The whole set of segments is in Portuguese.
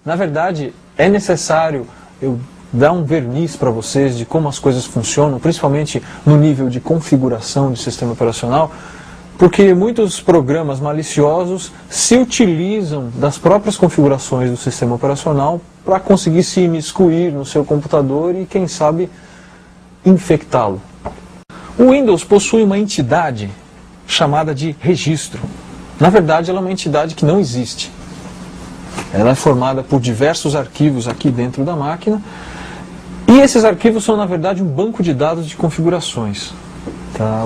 Na verdade, é necessário eu dar um verniz para vocês de como as coisas funcionam, principalmente no nível de configuração de sistema operacional, porque muitos programas maliciosos se utilizam das próprias configurações do sistema operacional para conseguir se imiscuir no seu computador e, quem sabe, infectá-lo. O Windows possui uma entidade chamada de registro. Na verdade, ela é uma entidade que não existe. Ela é formada por diversos arquivos aqui dentro da máquina, e esses arquivos são, na verdade, um banco de dados de configurações. Tá?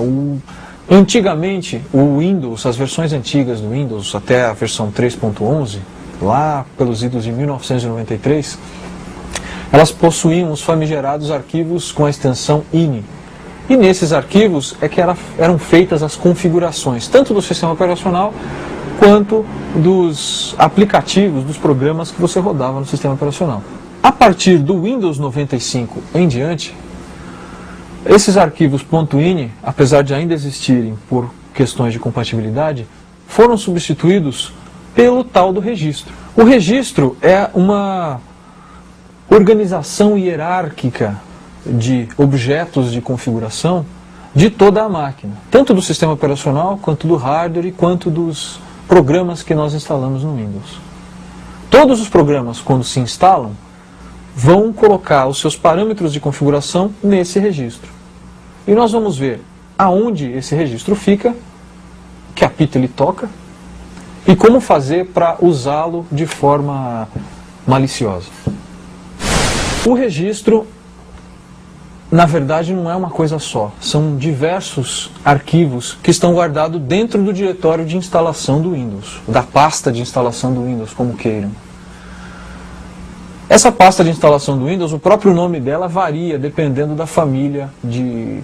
Antigamente, o Windows, as versões antigas do Windows, até a versão 3.11, lá pelos idos de 1993, elas possuíam os famigerados arquivos com a extensão INI. E nesses arquivos é que eram feitas as configurações, tanto do sistema operacional quanto dos aplicativos, dos programas que você rodava no sistema operacional. A partir do Windows 95 em diante, esses arquivos .ini, apesar de ainda existirem por questões de compatibilidade, foram substituídos pelo tal do registro. O registro é uma organização hierárquica de objetos de configuração de toda a máquina, tanto do sistema operacional, quanto do hardware e quanto dos programas que nós instalamos no Windows. Todos os programas, quando se instalam, vão colocar os seus parâmetros de configuração nesse registro. E nós vamos ver aonde esse registro fica, que apito ele toca, e como fazer para usá-lo de forma maliciosa. O registro, na verdade, não é uma coisa só. São diversos arquivos que estão guardados dentro do diretório de instalação do Windows, da pasta de instalação do Windows, como queiram. Essa pasta de instalação do Windows, o próprio nome dela varia dependendo da família de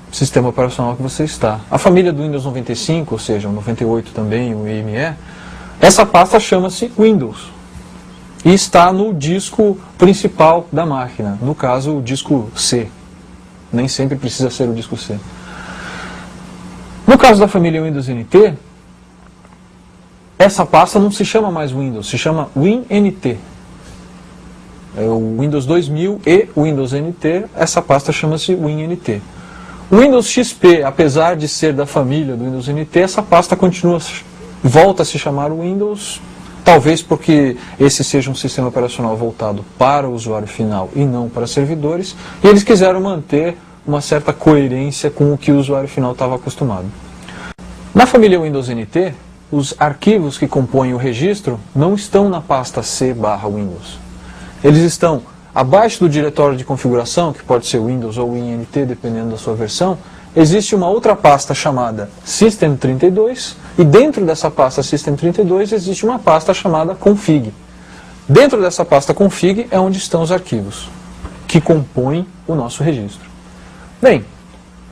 sistema operacional que você está. A família do Windows 95, ou seja, o 98 também, o IME, essa pasta chama-se Windows e está no disco principal da máquina, no caso o disco C. Nem sempre precisa ser o disco C. No caso da família Windows NT, essa pasta não se chama mais Windows, se chama WinNT. É o Windows 2000 e o Windows NT, essa pasta chama-se WinNT. O Windows XP, apesar de ser da família do Windows NT, essa pasta volta a se chamar Windows, talvez porque esse seja um sistema operacional voltado para o usuário final e não para servidores, e eles quiseram manter uma certa coerência com o que o usuário final estava acostumado. Na família Windows NT, os arquivos que compõem o registro não estão na pasta C/Windows. Eles estão abaixo do diretório de configuração, que pode ser Windows ou WinNT, dependendo da sua versão. Existe uma outra pasta chamada System32, e dentro dessa pasta System32 existe uma pasta chamada Config. Dentro dessa pasta Config é onde estão os arquivos que compõem o nosso registro. Bem,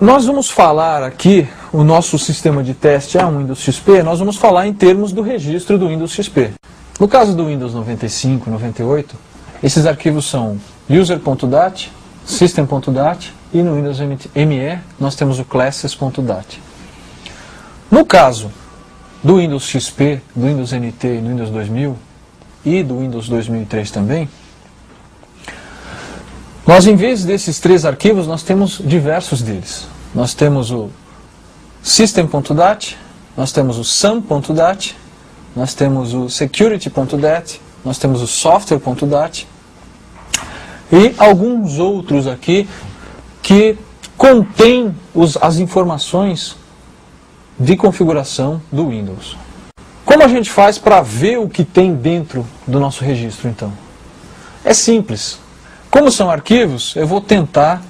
nós vamos falar aqui, o nosso sistema de teste é um Windows XP, nós vamos falar em termos do registro do Windows XP. No caso do Windows 95, 98, esses arquivos são user.dat, system.dat e no Windows ME nós temos o classes.dat. No caso do Windows XP, do Windows NT e do Windows 2000 e do Windows 2003 também, nós, em vez desses três arquivos, nós temos diversos deles. Nós temos o system.dat, nós temos o sum.dat, nós temos o security.dat, nós temos o software.dat e alguns outros aqui que contêm as informações de configuração do Windows. Como a gente faz para ver o que tem dentro do nosso registro, então? É simples. Como são arquivos, eu vou tentar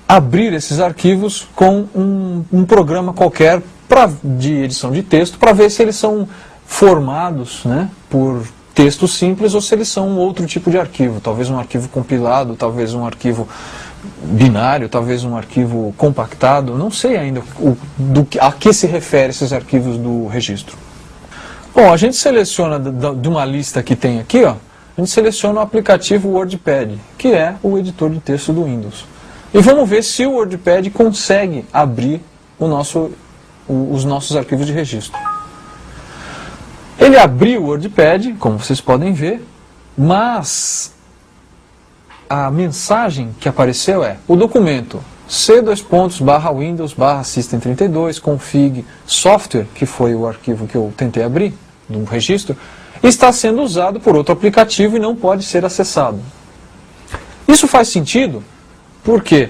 abrir esses arquivos com um programa qualquer de edição de texto para ver se eles são formados, né, por texto simples ou se eles são um outro tipo de arquivo. Talvez um arquivo compilado, talvez um arquivo binário, talvez um arquivo compactado. Não sei ainda a que se refere esses arquivos do registro. Bom, a gente seleciona de uma lista que tem aqui, ó, a gente seleciona o aplicativo WordPad, que é o editor de texto do Windows. E vamos ver se o WordPad consegue abrir os nossos arquivos de registro. Ele abriu o WordPad, como vocês podem ver, mas a mensagem que apareceu é: o documento c:/windows/system32 config software, que foi o arquivo que eu tentei abrir, do registro, está sendo usado por outro aplicativo e não pode ser acessado. Isso faz sentido porque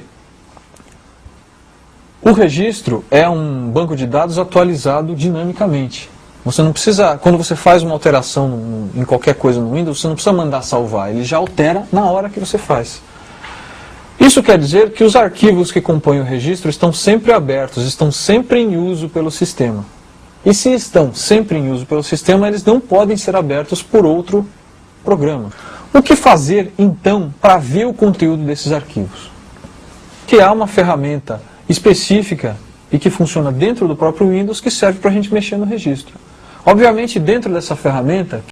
o registro é um banco de dados atualizado dinamicamente. Você não precisa, quando você faz uma alteração em qualquer coisa no Windows, você não precisa mandar salvar, ele já altera na hora que você faz. Isso quer dizer que os arquivos que compõem o registro estão sempre abertos, estão sempre em uso pelo sistema. E se estão sempre em uso pelo sistema, eles não podem ser abertos por outro programa. O que fazer, então, para ver o conteúdo desses arquivos? Que há uma ferramenta específica e que funciona dentro do próprio Windows que serve para a gente mexer no registro. Obviamente, dentro dessa ferramenta,